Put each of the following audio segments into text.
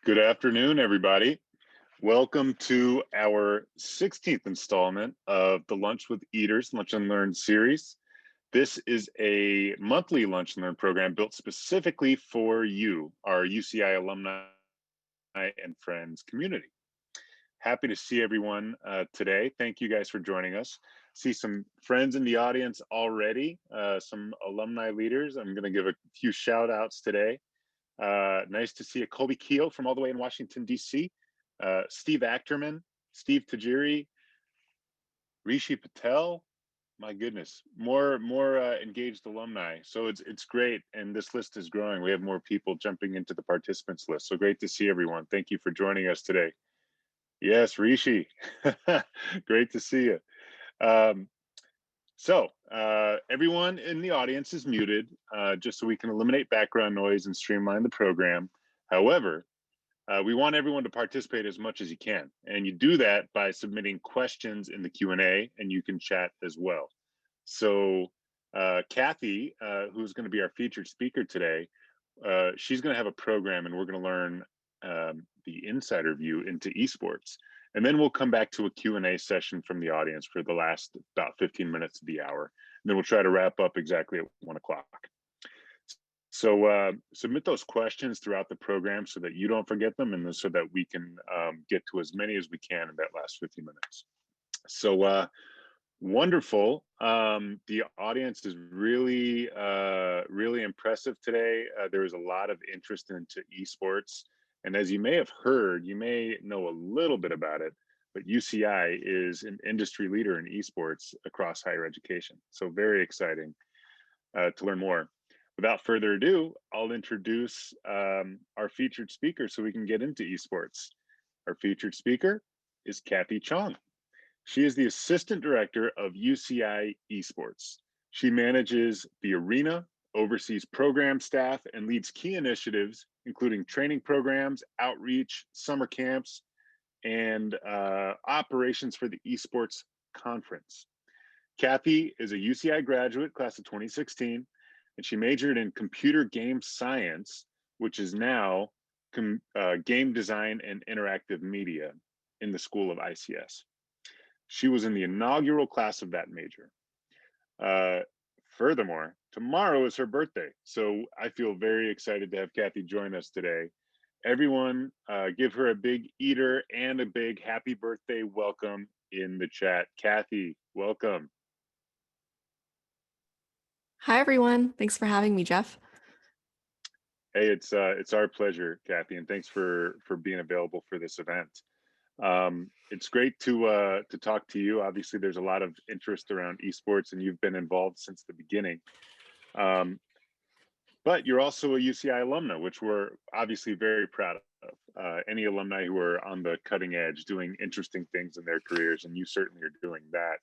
Good afternoon, everybody. Welcome to our 16th installment of the Lunch with Eaters Lunch and Learn series. This is a monthly Lunch and Learn program built specifically for you, our UCI alumni and friends community. Happy to see everyone today. Thank you guys for joining us. See some friends in the audience already, some alumni leaders. I'm going to give a few shout outs today. Nice to see a Colby Keogh from all the way in Washington, D.C., Steve Achterman, Steve Tajiri, Rishi Patel. My goodness, more engaged alumni. So it's great, and this list is growing. We have more people jumping into the participants list. So great to see everyone. Thank you for joining us today. Yes, Rishi, great to see you. Everyone in the audience is muted, just so we can eliminate background noise and streamline the program. However, we want everyone to participate as much as you can, and you do that by submitting questions in the Q&A, and you can chat as well. So Kathy, who's going to be our featured speaker today, she's going to have a program, and we're going to learn the Insider View Into Esports. And then we'll come back to a Q&A session from the audience for the last about 15 minutes of the hour. And then we'll try to wrap up exactly at 1 o'clock. So submit those questions throughout the program so that you don't forget them, and so that we can get to as many as we can in that last 15 minutes. So wonderful. The audience is really, really impressive today. There was a lot of interest into esports. And as you may have heard, you may know a little bit about it, but UCI is an industry leader in esports across higher education. So very exciting to learn more. Without further ado, I'll introduce our featured speaker so we can get into esports. Our featured speaker is Kathy Chiang. She is the Assistant Director of UCI Esports. She manages the arena, oversees program staff, and leads key initiatives, including training programs, outreach, summer camps, and operations for the esports conference. Kathy is a UCI graduate, class of 2016, and she majored in computer game science, which is now game design and interactive media in the School of ICS. She was in the inaugural class of that major. Furthermore, tomorrow is her birthday, so I feel very excited to have Kathy join us today. Everyone, give her a big eater and a big happy birthday welcome in the chat. Kathy, welcome. Hi, everyone. Thanks for having me, Jeff. Hey, it's our pleasure, Kathy, and thanks for being available for this event. It's great to talk to you. Obviously, there's a lot of interest around esports, and you've been involved since the beginning. But you're also a UCI alumna, which we're obviously very proud of. Any alumni who are on the cutting edge, doing interesting things in their careers, and you certainly are doing that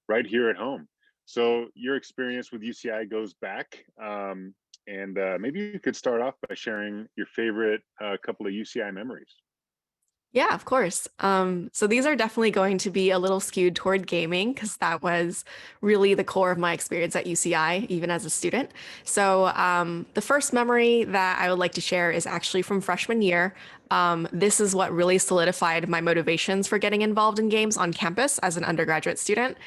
right here at home. So your experience with UCI goes back, and maybe you could start off by sharing your favorite couple of UCI memories. Yeah, of course. So these are definitely going to be a little skewed toward gaming because that was really the core of my experience at UCI, even as a student. So the first memory that I would like to share is actually from freshman year. This is what really solidified my motivations for getting involved in games on campus as an undergraduate student.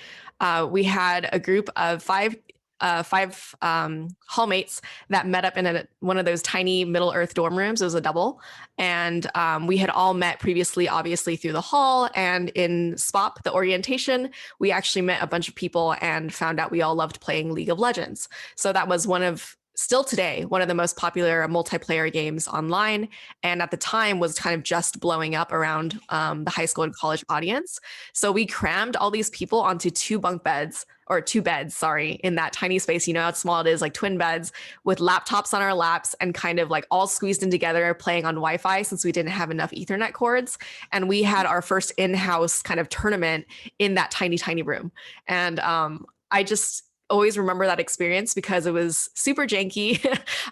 We had a group of five hallmates that met up in one of those tiny Middle Earth dorm rooms. It was a double. And we had all met previously, obviously, through the hall. And in SPOP, the orientation, we actually met a bunch of people and found out we all loved playing League of Legends. So that was still today, one of the most popular multiplayer games online. And at the time was kind of just blowing up around the high school and college audience. So we crammed all these people onto two beds, in that tiny space. You know how small it is, like twin beds with laptops on our laps and kind of like all squeezed in together playing on Wi-Fi since we didn't have enough Ethernet cords. And we had our first in-house kind of tournament in that tiny, tiny room. And I just always remember that experience because it was super janky.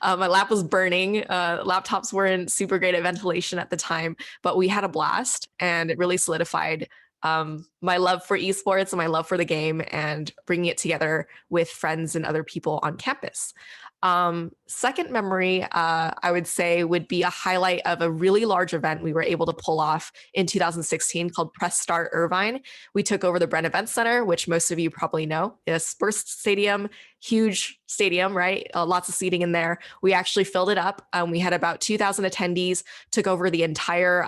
My lap was burning. Laptops weren't super great at ventilation at the time, but we had a blast and it really solidified my love for esports and my love for the game and bringing it together with friends and other people on campus. Second memory, I would say, would be a highlight of a really large event we were able to pull off in 2016 called Press Start Irvine. We took over the Brent Event Center, which most of you probably know is sports stadium, huge stadium, right? Lots of seating in there. We actually filled it up. We had about 2,000 attendees, took over the entire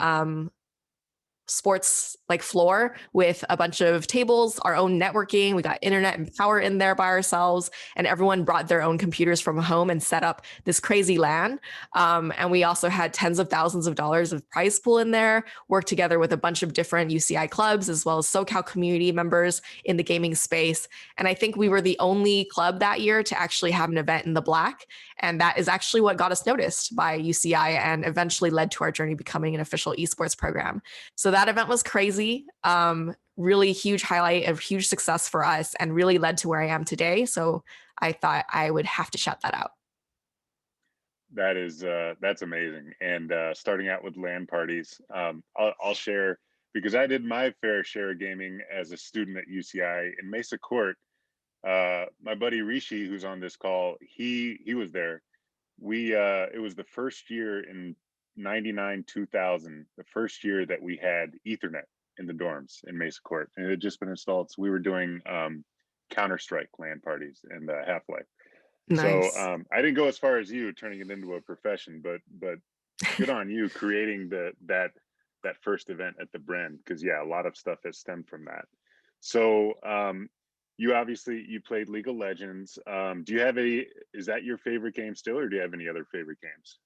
sports like floor with a bunch of tables, our own networking. We got internet and power in there by ourselves, and everyone brought their own computers from home and set up this crazy LAN. And we also had tens of thousands of dollars of prize pool in there, worked together with a bunch of different UCI clubs as well as SoCal community members in the gaming space. And I think we were the only club that year to actually have an event in the black. And that is actually what got us noticed by UCI and eventually led to our journey becoming an official esports program. So that event was crazy. Really huge highlight of huge success for us and really led to where I am today. So I thought I would have to shout that out. That is, that's amazing. And starting out with LAN parties, I'll share, because I did my fair share of gaming as a student at UCI in Mesa Court. My buddy Rishi, who's on this call, he was there. It was the first year in 99, 2000, the first year that we had Ethernet in the dorms in Mesa Court, and it had just been installed. So we were doing Counter-Strike LAN parties and Half-Life. Nice. So I didn't go as far as you turning it into a profession, but good on you creating that first event at the Bren, because yeah, a lot of stuff has stemmed from that. So you played League of Legends. Do you have is that your favorite game still, or do you have any other favorite games?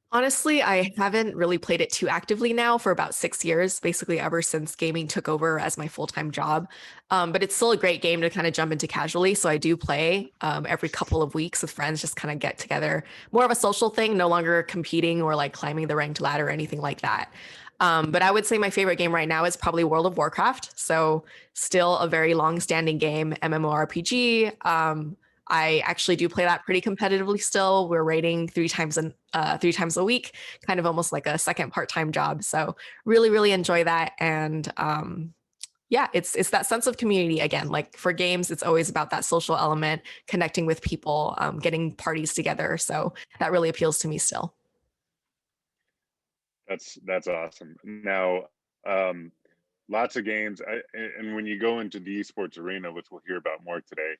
Honestly, I haven't really played it too actively now for about 6 years, basically ever since gaming took over as my full-time job. But it's still a great game to kind of jump into casually. So I do play every couple of weeks with friends, just kind of get together. More of a social thing, no longer competing or like climbing the ranked ladder or anything like that. But I would say my favorite game right now is probably World of Warcraft. So still a very long-standing game, MMORPG. I actually do play that pretty competitively still. We're rating 3 times a week, kind of almost like a second part-time job. So really, really enjoy that. And yeah, it's that sense of community again. Like for games, it's always about that social element, connecting with people, getting parties together. So that really appeals to me still. That's awesome. Now, lots of games, and when you go into the Esports Arena, which we'll hear about more today,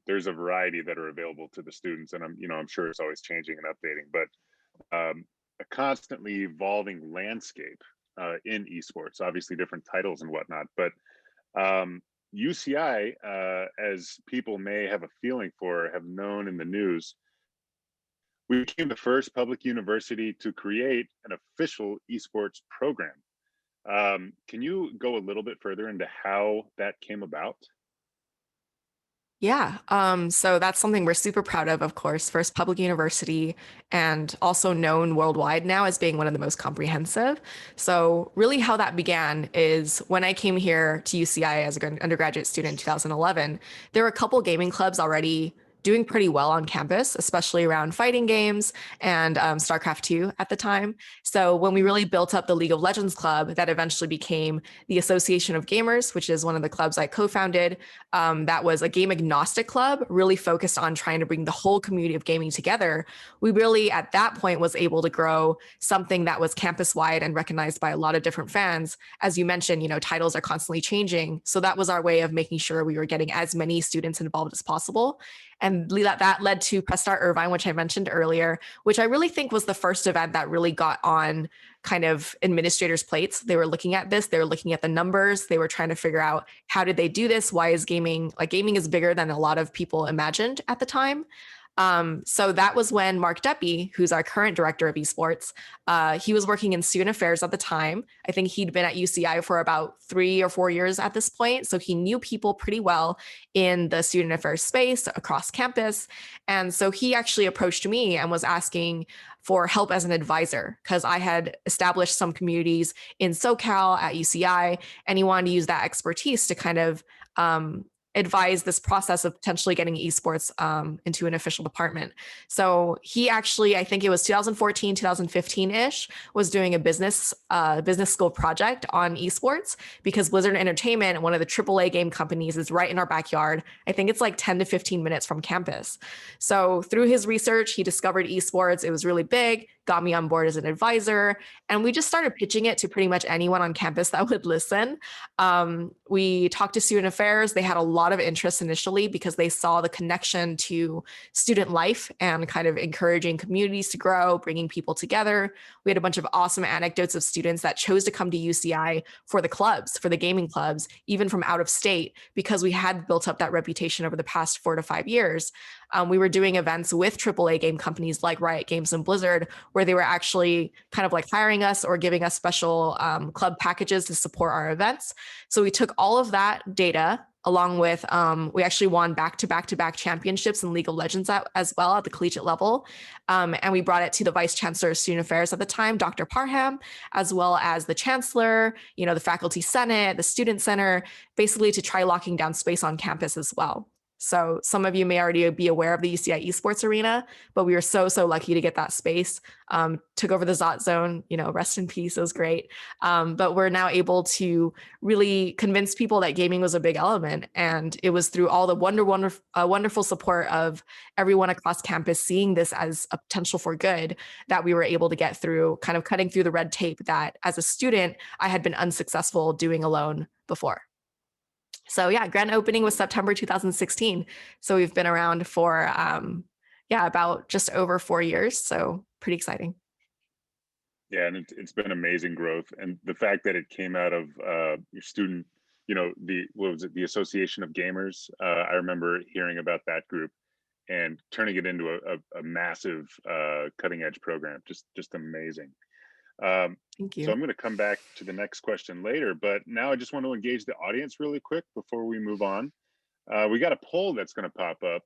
there's a variety that are available to the students, and I'm sure it's always changing and updating, but a constantly evolving landscape in esports, obviously different titles and whatnot. But UCI, as people may have a feeling for, have known in the news, we became the first public university to create an official esports program. Can you go a little bit further into how that came about? Yeah, so that's something we're super proud of course. First public university and also known worldwide now as being one of the most comprehensive. So really how that began is when I came here to UCI as an undergraduate student in 2011, there were a couple gaming clubs already doing pretty well on campus, especially around fighting games and StarCraft 2 at the time. So when we really built up the League of Legends club, that eventually became the Association of Gamers, which is one of the clubs I co-founded. That was a game agnostic club, really focused on trying to bring the whole community of gaming together. We really, at that point, was able to grow something that was campus-wide and recognized by a lot of different fans. As you mentioned, titles are constantly changing. So that was our way of making sure we were getting as many students involved as possible. And that led to Press Start Irvine, which I mentioned earlier, which I really think was the first event that really got on kind of administrators' plates. They were looking at this, they were looking at the numbers, they were trying to figure out how did they do this? Why is gaming is bigger than a lot of people imagined at the time. So that was when Mark Deppy, who's our current director of esports, he was working in student affairs at the time. I think he'd been at UCI for about 3 or 4 years at this point. So he knew people pretty well in the student affairs space across campus. And so he actually approached me and was asking for help as an advisor because I had established some communities in SoCal at UCI, and he wanted to use that expertise to kind of advised this process of potentially getting esports into an official department. So he actually, I think it was 2014, 2015-ish, was doing a business school project on esports, because Blizzard Entertainment, one of the AAA game companies, is right in our backyard. I think it's like 10 to 15 minutes from campus. So through his research, he discovered esports. It was really big, got me on board as an advisor, and we just started pitching it to pretty much anyone on campus that would listen. We talked to student affairs. They had a lot of interest initially because they saw the connection to student life and kind of encouraging communities to grow, bringing people together. We had a bunch of awesome anecdotes of students that chose to come to UCI for the clubs, for the gaming clubs, even from out of state, because we had built up that reputation over the past 4 to 5 years. We were doing events with AAA game companies like Riot Games and Blizzard, where they were actually kind of like hiring us or giving us special club packages to support our events. So we took all of that data along with, we actually won back-to-back championships in League of Legends as well at the collegiate level. And we brought it to the Vice Chancellor of Student Affairs at the time, Dr. Parham, as well as the Chancellor, the Faculty Senate, the Student Center, basically to try locking down space on campus as well. So some of you may already be aware of the UCI Esports Arena, but we were so lucky to get that space. Took over the Zot Zone, rest in peace, it was great. But we're now able to really convince people that gaming was a big element. And it was through all the wonderful support of everyone across campus seeing this as a potential for good that we were able to get through, kind of cutting through the red tape that as a student, I had been unsuccessful doing alone before. So yeah, grand opening was September 2016. So we've been around for, about just over 4 years. So pretty exciting. Yeah, and it's been amazing growth. And the fact that it came out of your student, the Association of Gamers. I remember hearing about that group and turning it into a massive cutting edge program. Just amazing. Thank you. So I'm going to come back to the next question later, but now I just want to engage the audience really quick before we move on. We got a poll that's going to pop up.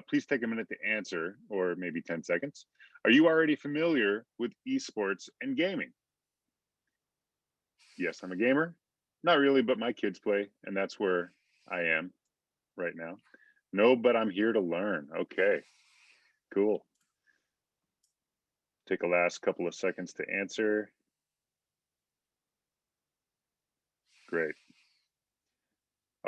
Please take a minute to answer, or maybe 10 seconds. Are you already familiar with esports and gaming? Yes, I'm a gamer. Not really, but my kids play, and that's where I am right now. No, but I'm here to learn. Okay, cool. Take a last couple of seconds to answer. Great.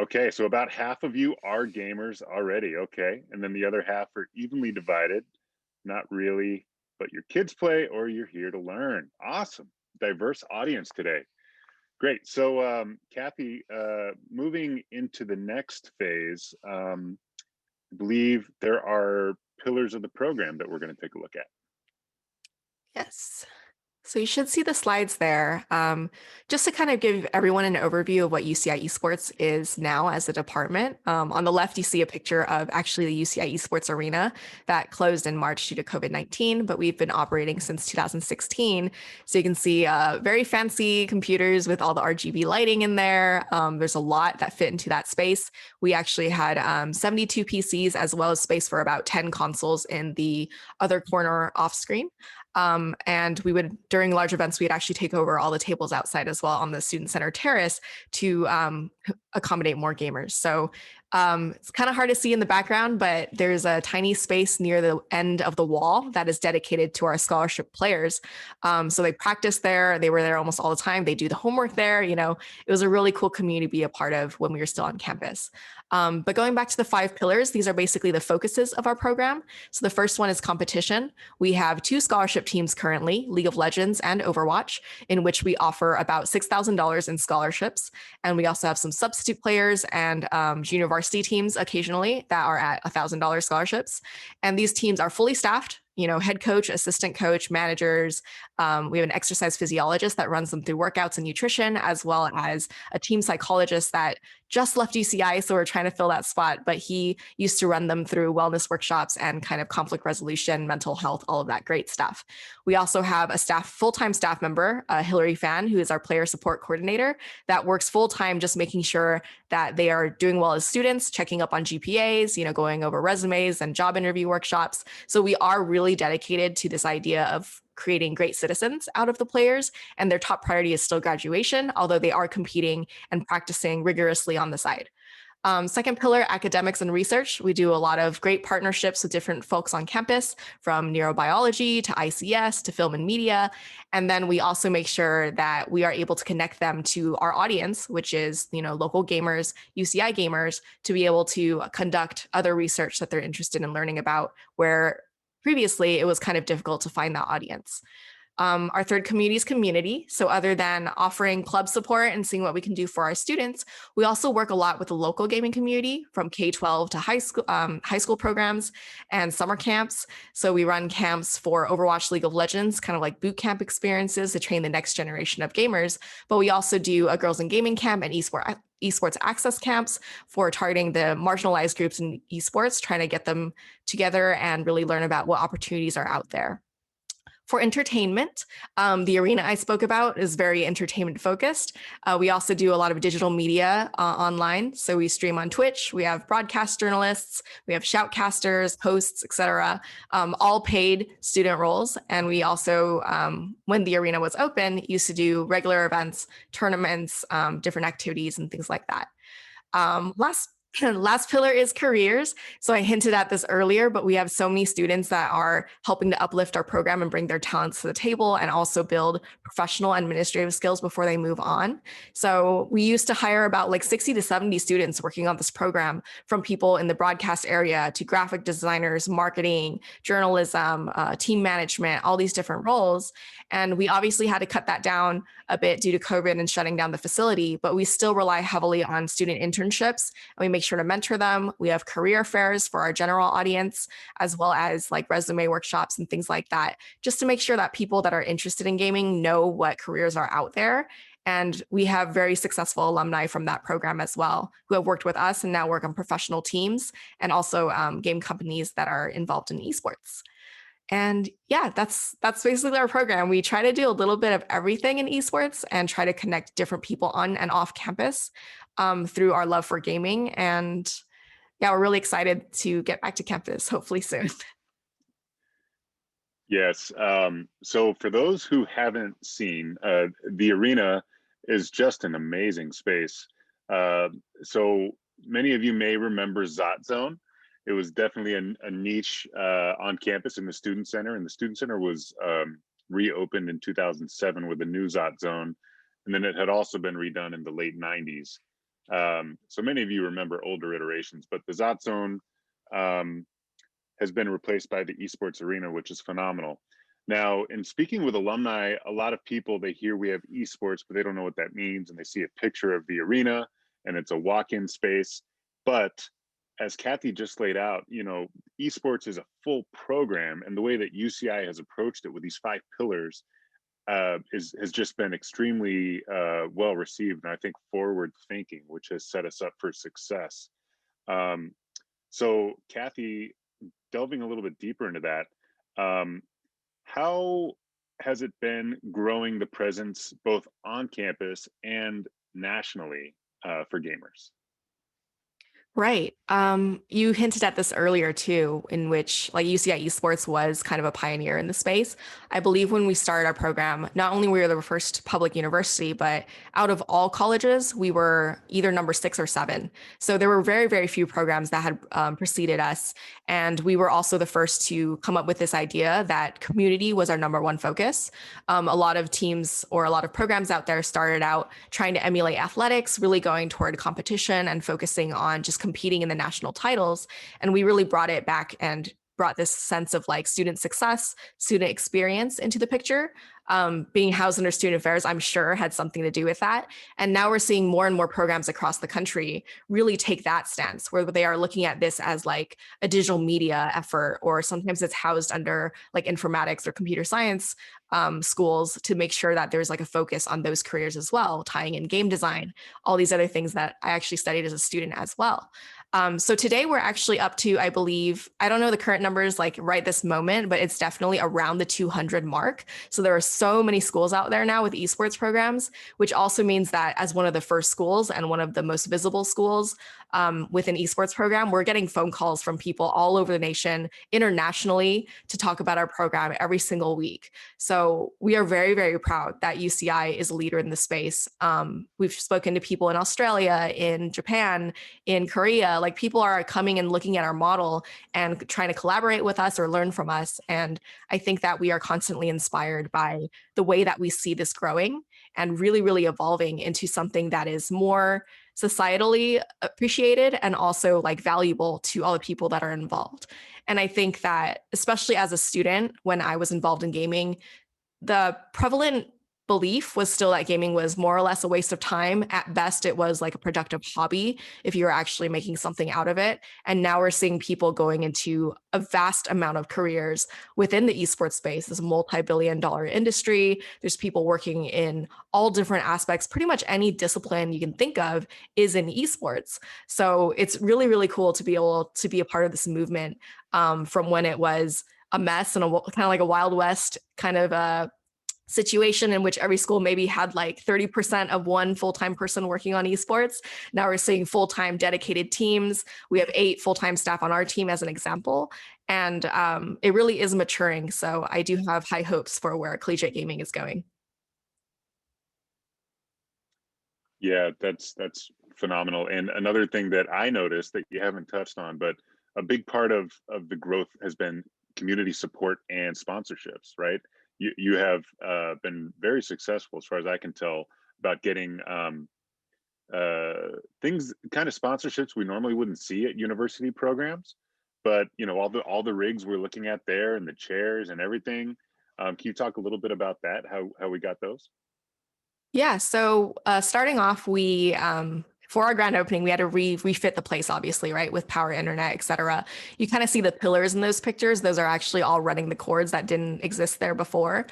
Okay, so about half of you are gamers already. Okay, and then the other half are evenly divided. Not really, but your kids play or you're here to learn. Awesome. Diverse audience today. Great. So Kathy, moving into the next phase, I believe there are pillars of the program that we're going to take a look at. Yes. So you should see the slides there. Just to kind of give everyone an overview of what UCI Esports is now as a department. On the left, you see a picture of actually the UCI Esports Arena that closed in March due to COVID-19, but we've been operating since 2016. So you can see very fancy computers with all the RGB lighting in there. There's a lot that fit into that space. We actually had 72 PCs as well as space for about 10 consoles in the other corner off screen. And we would, during large events, we'd actually take over all the tables outside as well on the student center terrace to accommodate more gamers. So it's kind of hard to see in the background, but there's a tiny space near the end of the wall that is dedicated to our scholarship players. So they practice there. They were there almost all the time. They do the homework there. It was a really cool community to be a part of when we were still on campus. But going back to the 5 pillars, these are basically the focuses of our program. So the first one is competition. We have 2 scholarship teams currently, League of Legends and Overwatch, in which we offer about $6,000 in scholarships. And we also have some substitute players and junior varsity teams occasionally that are at $1,000 scholarships. And these teams are fully staffed. Head coach, assistant coach, managers. We have an exercise physiologist that runs them through workouts and nutrition, as well as a team psychologist that just left UCI, so we're trying to fill that spot, but he used to run them through wellness workshops and kind of conflict resolution, mental health, all of that great stuff. We also have a full-time staff member, Hillary Fan, who is our player support coordinator, that works full-time just making sure that they are doing well as students, checking up on GPAs, going over resumes and job interview workshops. So we are really dedicated to this idea of creating great citizens out of the players, and their top priority is still graduation, although they are competing and practicing rigorously on the side. Second pillar, academics and research. We do a lot of great partnerships with different folks on campus, from neurobiology to ICS to film and media. And then we also make sure that we are able to connect them to our audience, which is, local gamers, UCI gamers, to be able to conduct other research that they're interested in learning about, where previously it was kind of difficult to find that audience. Our third community is community. So other than offering club support and seeing what we can do for our students, we also work a lot with the local gaming community, from K-12 to high school programs and summer camps. So we run camps for Overwatch, League of Legends, kind of like boot camp experiences to train the next generation of gamers. But we also do a girls in gaming camp and esports access camps for targeting the marginalized groups in esports, trying to get them together and really learn about what opportunities are out there. For entertainment, the arena I spoke about is very entertainment focused. We also do a lot of digital media online. So we stream on Twitch, we have broadcast journalists, we have shoutcasters, hosts, etc., all paid student roles. And we also, when the arena was open, used to do regular events, tournaments, different activities and things like that. Last pillar is careers. So I hinted at this earlier, but we have so many students that are helping to uplift our program and bring their talents to the table, and also build professional administrative skills before they move on. So we used to hire about like 60 to 70 students working on this program, from people in the broadcast area to graphic designers, marketing, journalism, team management, all these different roles. And we obviously had to cut that down a bit due to COVID and shutting down the facility, but we still rely heavily on student internships, and we make sure to mentor them. We have career fairs for our general audience, as well as like resume workshops and things like that, just to make sure that people that are interested in gaming know what careers are out there. And we have very successful alumni from that program as well, who have worked with us and now work on professional teams, and also game companies that are involved in esports. And yeah, that's basically our program. We try to do a little bit of everything in esports and try to connect different people on and off campus through our love for gaming. And yeah, we're really excited to get back to campus, hopefully soon. Yes. So for those who haven't seen, the arena is just an amazing space. So many of you may remember Zot Zone. It was definitely a niche on campus in the Student Center, and the Student Center was reopened in 2007 with a new Zot Zone, and then it had also been redone in the late 90s. So many of you remember older iterations, but the Zot Zone has been replaced by the Esports Arena, which is phenomenal. Now, in speaking with alumni, a lot of people, they hear we have esports, but they don't know what that means, and they see a picture of the arena, and it's a walk-in space. But as Kathy just laid out, esports is a full program, and the way that UCI has approached it with these 5 pillars has just been extremely well received, and I think forward thinking, which has set us up for success. So Kathy, delving a little bit deeper into that, how has it been growing the presence both on campus and nationally for gamers? Right. You hinted at this earlier too, in which like UCI Esports was kind of a pioneer in the space. I believe when we started our program, not only were we the first public university, but out of all colleges, we were either number 6 or 7. So there were very, very few programs that had preceded us. And we were also the first to come up with this idea that community was our number one focus. A lot of teams or a lot of programs out there started out trying to emulate athletics, really going toward competition and focusing on just competing in the national titles. And we really brought it back and brought this sense of like student success, student experience into the picture. Being housed under student affairs, I'm sure had something to do with that. And now we're seeing more and more programs across the country really take that stance, where they are looking at this as like a digital media effort, or sometimes it's housed under like informatics or computer science schools, to make sure that there's like a focus on those careers as well, tying in game design, all these other things that I actually studied as a student as well. So today we're actually up to, I believe, I don't know the current numbers like right this moment, but it's definitely around the 200 mark. So there are so many schools out there now with esports programs, which also means that as one of the first schools and one of the most visible schools, with an esports program, we're getting phone calls from people all over the nation, internationally, to talk about our program every single week. So we are very, very proud that UCI is a leader in the space. We've spoken to people in Australia, in Japan, in Korea. Like, people are coming and looking at our model and trying to collaborate with us or learn from us. And I think that we are constantly inspired by the way that we see this growing and really, really evolving into something that is more societally appreciated and also like valuable to all the people that are involved. And I think that, especially as a student, when I was involved in gaming, the prevalent belief was still that gaming was more or less a waste of time. At best, it was like a productive hobby if you're actually making something out of it. And now we're seeing people going into a vast amount of careers within the esports space. It's a multi-billion-dollar industry. There's people working in all different aspects. Pretty much any discipline you can think of is in esports. So it's really, really cool to be able to be a part of this movement, from when it was a mess and a kind of like a Wild West kind of a situation in which every school maybe had like 30% of one full-time person working on esports. Now we're seeing full-time dedicated teams. We have 8 full-time staff on our team as an example. And it really is maturing. So I do have high hopes for where collegiate gaming is going. Yeah, that's phenomenal. And another thing that I noticed that you haven't touched on, but a big part of the growth has been community support and sponsorships, right? You have been very successful, as far as I can tell, about getting things, kind of sponsorships we normally wouldn't see at university programs. But you know, all the rigs we're looking at there and the chairs and everything. Can you talk a little bit about that? How we got those? Yeah. So starting off, we for our grand opening, we had to refit the place, obviously, right, with power, internet, et cetera. You kind of see the pillars in those pictures. Those are actually all running the cords that didn't exist there before.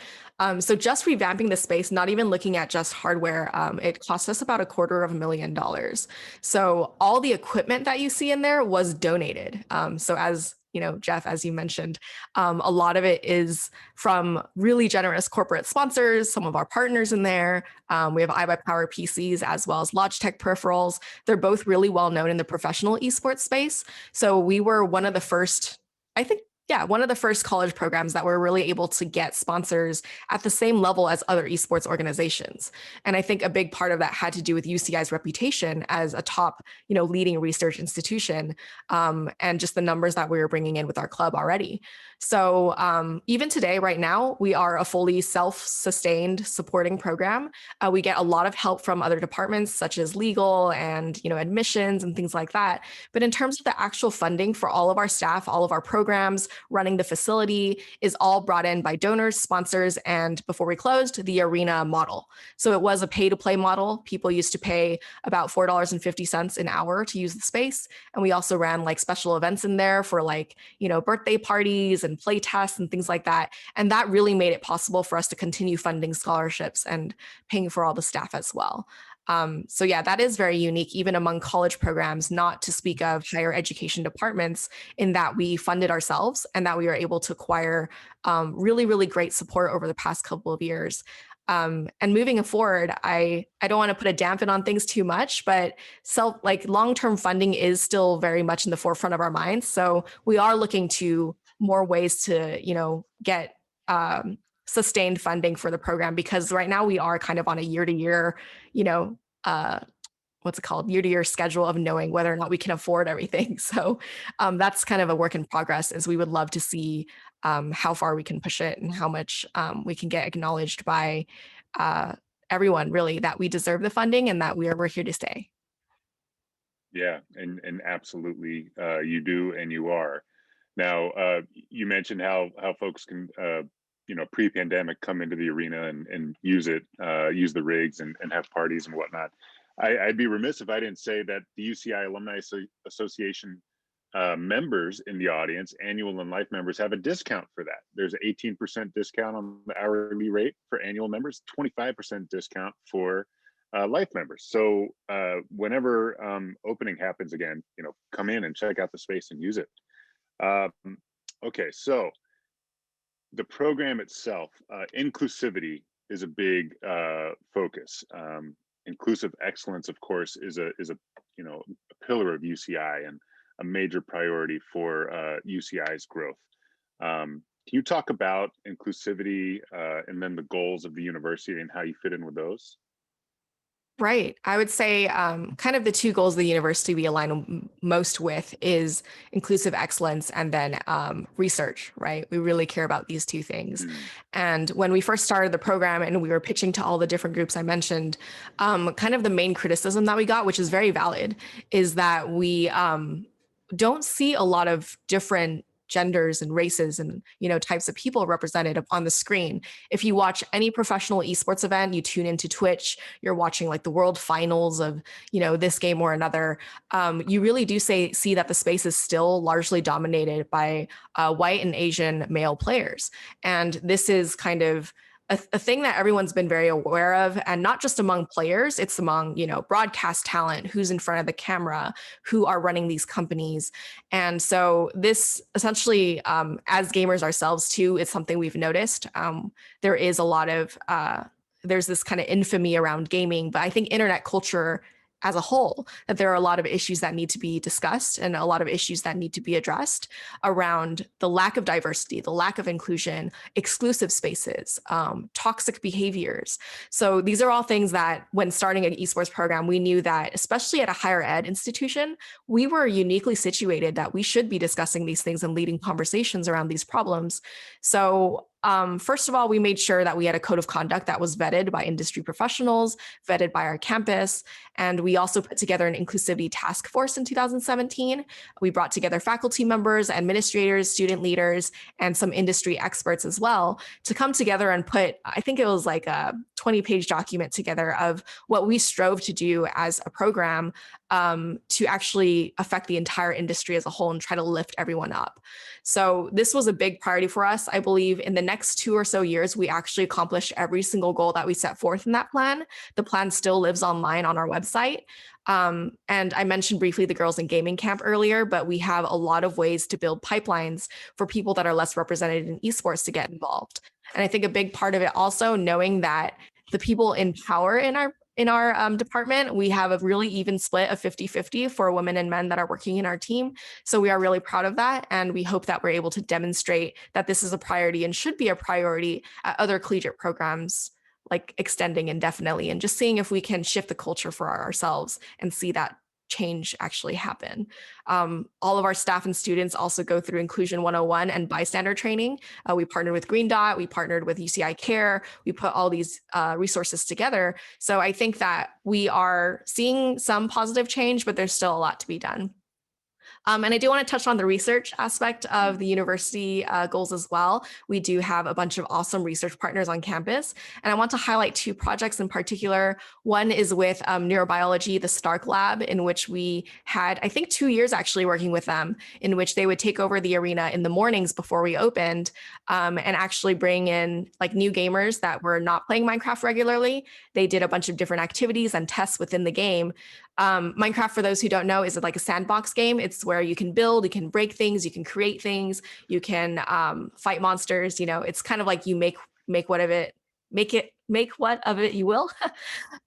So just revamping the space, not even looking at just hardware, it cost us about $250,000. So all the equipment that you see in there was donated. So as you know, Jeff, as you mentioned, a lot of it is from really generous corporate sponsors, some of our partners in there. We have iBuyPower PCs as well as Logitech peripherals. They're both really well known in the professional esports space. So we were one of the first, I think, yeah, one of the first college programs that were really able to get sponsors at the same level as other esports organizations. And I think a big part of that had to do with UCI's reputation as a top, leading research institution, and just the numbers that we were bringing in with our club already. So even today, right now, we are a fully self-sustained supporting program. We get a lot of help from other departments, such as legal and admissions and things like that. But in terms of the actual funding for all of our staff, all of our programs, running the facility is all brought in by donors, sponsors, and before we closed, the Arena model. So it was a pay-to-play model. People used to pay about $4.50 an hour to use the space. And we also ran like special events in there for like, birthday parties and play tests and things like that. And that really made it possible for us to continue funding scholarships and paying for all the staff as well. So yeah, that is very unique, even among college programs, not to speak of higher education departments, in that we funded ourselves and that we were able to acquire really, really great support over the past couple of years. And moving forward, I don't want to put a dampen on things too much, but long-term funding is still very much in the forefront of our minds. So we are looking to more ways to, get sustained funding for the program, because right now we are kind of on a year-to-year, what's it called, year-to-year schedule of knowing whether or not we can afford everything. So that's kind of a work in progress, as we would love to see how far we can push it and how much we can get acknowledged by everyone, really, that we deserve the funding and that we're here to stay. Yeah, and absolutely, you do, and you are. Now, you mentioned how folks can, pre-pandemic come into the arena and use it, use the rigs and have parties and whatnot. I'd be remiss if I didn't say that the UCI Alumni Association members in the audience, annual and life members, have a discount for that. There's an 18% discount on the hourly rate for annual members, 25% discount for life members. So whenever opening happens again, come in and check out the space and use it. Okay, so the program itself, inclusivity is a big focus. Inclusive excellence, of course, is a a pillar of UCI and a major priority for UCI's growth. Can you talk about inclusivity and then the goals of the university and how you fit in with those? Right. I would say kind of the two goals of the university we align most with is inclusive excellence and then research, right? We really care about these two things. Mm. And when we first started the program and we were pitching to all the different groups I mentioned, kind of the main criticism that we got, which is very valid, is that we don't see a lot of different genders and races and types of people represented on the screen. If you watch any professional esports event, you tune into Twitch, you're watching like the world finals of this game or another, you really do see that the space is still largely dominated by white and Asian male players. And this is kind of a thing that everyone's been very aware of, and not just among players, it's among broadcast talent, who's in front of the camera, who are running these companies. And so this essentially, as gamers ourselves too, it's something we've noticed. There is a lot of there's this kind of infamy around gaming, but I think internet culture as a whole, that there are a lot of issues that need to be discussed and a lot of issues that need to be addressed around the lack of diversity, the lack of inclusion, exclusive spaces, toxic behaviors. So these are all things that when starting an esports program, we knew that, especially at a higher ed institution, we were uniquely situated that we should be discussing these things and leading conversations around these problems. So first of all, we made sure that we had a code of conduct that was vetted by industry professionals, vetted by our campus. And we also put together an inclusivity task force in 2017. We brought together faculty members, administrators, student leaders, and some industry experts as well to come together and put, I think it was like a 20-page document together of what we strove to do as a program to actually affect the entire industry as a whole and try to lift everyone up. So this was a big priority for us. I believe in the next 2 or so years, we actually accomplished every single goal that we set forth in that plan. The plan still lives online on our website. And I mentioned briefly the Girls in Gaming Camp earlier, but we have a lot of ways to build pipelines for people that are less represented in esports to get involved. And I think a big part of it also knowing that the people in power in our department, we have a really even split of 50-50 for women and men that are working in our team. So we are really proud of that. And we hope that we're able to demonstrate that this is a priority and should be a priority at other collegiate programs, like extending indefinitely and just seeing if we can shift the culture for ourselves and see that change actually happen. All of our staff and students also go through Inclusion 101 and bystander training. We partnered with Green Dot, we partnered with UCI Care, we put all these resources together. So I think that we are seeing some positive change, but there's still a lot to be done. And I do want to touch on the research aspect of the university goals as well. We do have a bunch of awesome research partners on campus. And I want to highlight 2 projects in particular. One is with neurobiology, the Stark Lab, in which we had, I think, 2 years actually working with them, in which they would take over the arena in the mornings before we opened and actually bring in like new gamers that were not playing Minecraft regularly. They did a bunch of different activities and tests within the game. Minecraft, for those who don't know, is like a sandbox game. It's where you can build, you can break things, you can create things, you can fight monsters. It's kind of like you make what of it you will.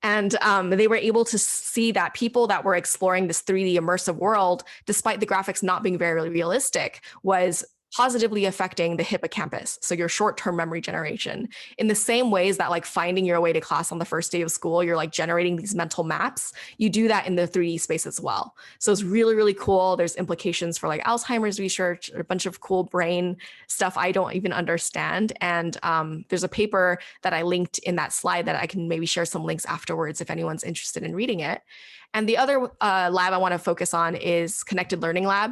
And they were able to see that people that were exploring this 3D immersive world, despite the graphics not being very realistic, was positively affecting the hippocampus, so your short-term memory generation, in the same ways that like finding your way to class on the first day of school, you're like generating these mental maps. You do that in the 3D space as well. So it's really, really cool. There's implications for like Alzheimer's research, a bunch of cool brain stuff I don't even understand. And there's a paper that I linked in that slide that I can maybe share some links afterwards if anyone's interested in reading it. And the other lab I want to focus on is Connected Learning Lab.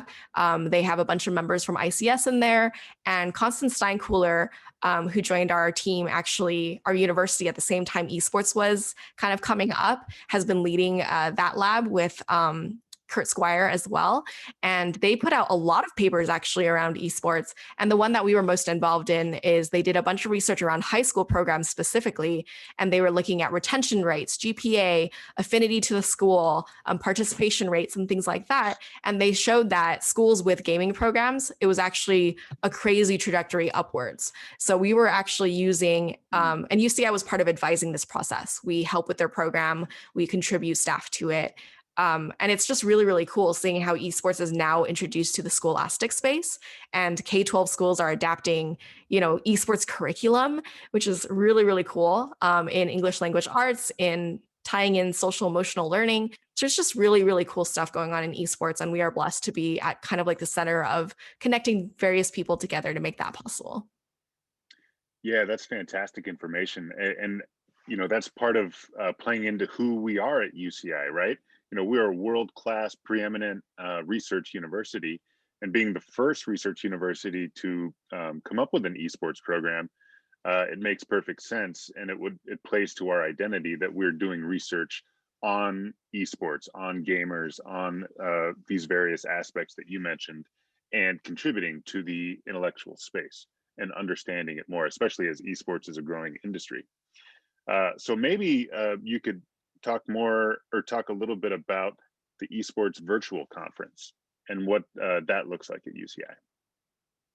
They have a bunch of members from ICS in there, and Constance Steinkühler, who joined our team, actually our university at the same time esports was kind of coming up, has been leading that lab with Kurt Squire as well. And they put out a lot of papers actually around esports. And the one that we were most involved in is they did a bunch of research around high school programs specifically. And they were looking at retention rates, GPA, affinity to the school, participation rates, and things like that. And they showed that schools with gaming programs, it was actually a crazy trajectory upwards. So we were actually using, and UCI was part of advising this process. We help with their program, we contribute staff to it. And it's just really, really cool seeing how esports is now introduced to the scholastic space, and K-12 schools are adapting, esports curriculum, which is really, really cool, in English language arts, in tying in social emotional learning. So it's just really, really cool stuff going on in esports. And we are blessed to be at kind of like the center of connecting various people together to make that possible. Yeah, that's fantastic information. And that's part of playing into who we are at UCI, right? We are a world-class, preeminent research university, and being the first research university to come up with an esports program, it makes perfect sense, and it plays to our identity that we're doing research on esports, on gamers, on these various aspects that you mentioned, and contributing to the intellectual space and understanding it more, especially as esports is a growing industry. So maybe you could talk more or talk a little bit about the esports virtual conference and what that looks like at UCI.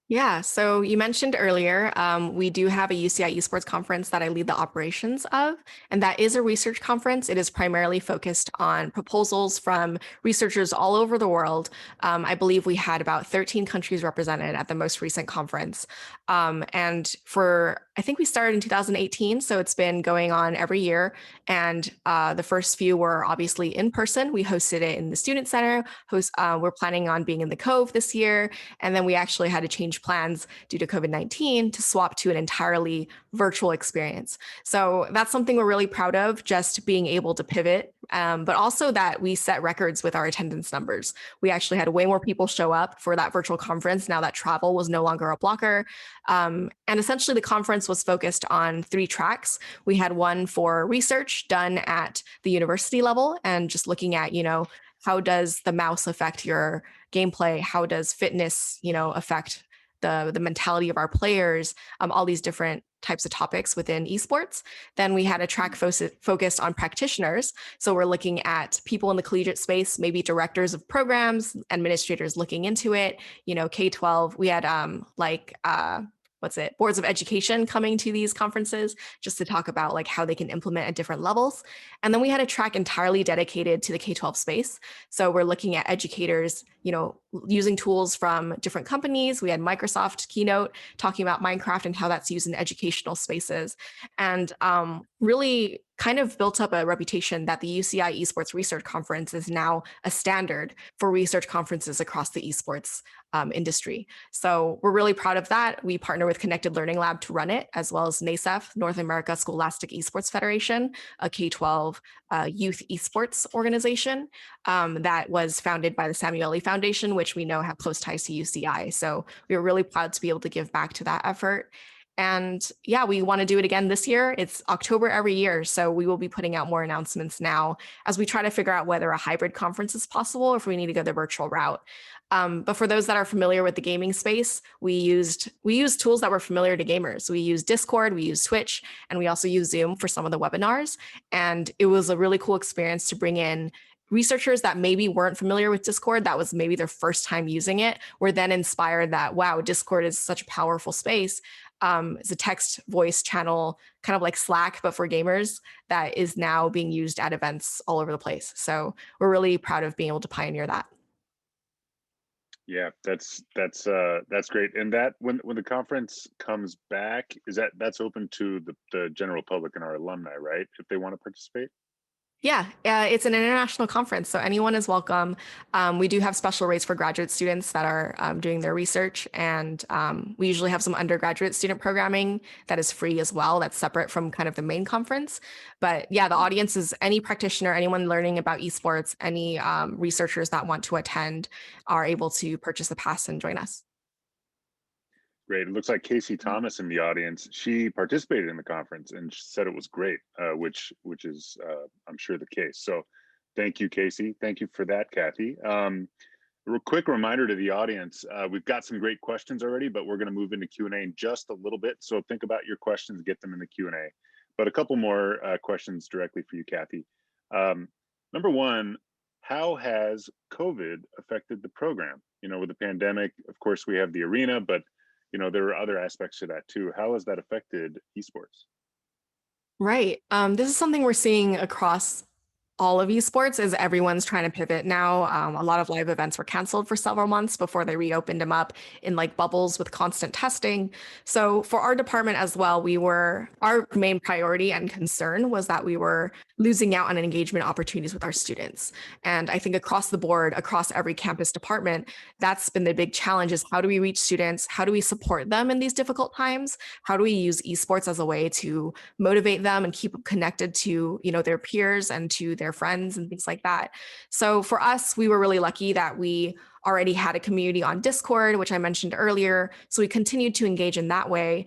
Yeah, so you mentioned earlier, we do have a UCI Esports conference that I lead the operations of, and that is a research conference. It is primarily focused on proposals from researchers all over the world. I believe we had about 13 countries represented at the most recent conference. I think we started in 2018, so it's been going on every year. And the first few were obviously in person. We hosted it in the Student Center. We're planning on being in the Cove this year. And then we actually had to change plans due to COVID-19 to swap to an entirely virtual experience. So that's something we're really proud of, just being able to pivot, but also that we set records with our attendance numbers. We actually had way more people show up for that virtual conference now that travel was no longer a blocker. And essentially the conference was focused on 3 tracks. We had one for research done at the university level and just looking at, how does the mouse affect your gameplay? How does fitness, affect the mentality of our players, all these different types of topics within esports. Then we had a track focused on practitioners. So we're looking at people in the collegiate space, maybe directors of programs, administrators looking into it, K-12. We had boards of education coming to these conferences just to talk about like how they can implement at different levels. And then we had a track entirely dedicated to the K-12 space. So we're looking at educators, using tools from different companies. We had Microsoft keynote talking about Minecraft and how that's used in educational spaces, and really kind of built up a reputation that the UCI Esports Research Conference is now a standard for research conferences across the esports industry. So we're really proud of that. We partner with Connected Learning Lab to run it, as well as NASEF, North America Scholastic Esports Federation, a K-12 youth esports organization that was founded by the Samueli Foundation, which we know have close ties to UCI. So we were really proud to be able to give back to that effort. And yeah, we want to do it again this year. It's October every year. So we will be putting out more announcements now as we try to figure out whether a hybrid conference is possible or if we need to go the virtual route. But for those that are familiar with the gaming space, we used tools that were familiar to gamers. We used Discord, we used Twitch, and we also used Zoom for some of the webinars. And it was a really cool experience to bring in researchers that maybe weren't familiar with Discord, that was maybe their first time using it, were then inspired that, wow, Discord is such a powerful space. It's a text voice channel, kind of like Slack, but for gamers, that is now being used at events all over the place. So we're really proud of being able to pioneer that. Yeah, that's great. And that when the conference comes back, that's open to the general public and our alumni, right? If they want to participate. Yeah, it's an international conference, so anyone is welcome. We do have special rates for graduate students that are doing their research, and we usually have some undergraduate student programming that is free as well, that's separate from kind of the main conference. But yeah, the audience is any practitioner, anyone learning about esports, any researchers that want to attend are able to purchase the pass and join us. Great. It looks like Casey Thomas in the audience. She participated in the conference and said it was great, which is I'm sure the case. So thank you, Casey. Thank you for that, Kathy. A quick reminder to the audience, we've got some great questions already, but we're going to move into Q&A in just a little bit. So think about your questions, get them in the Q&A. But a couple more questions directly for you, Kathy. Number one, how has COVID affected the program? With the pandemic, of course, we have the arena, but there are other aspects to that too. How has that affected esports? Right. This is something we're seeing across all of esports is everyone's trying to pivot now. A lot of live events were canceled for several months before they reopened them up in like bubbles with constant testing. So for our department as well, our main priority and concern was that we were losing out on engagement opportunities with our students. And I think across the board, across every campus department, that's been the big challenge is how do we reach students? How do we support them in these difficult times? How do we use esports as a way to motivate them and keep them connected to, their peers and to their friends and things like that. So for us, we were really lucky that we already had a community on Discord, which I mentioned earlier. So we continued to engage in that way.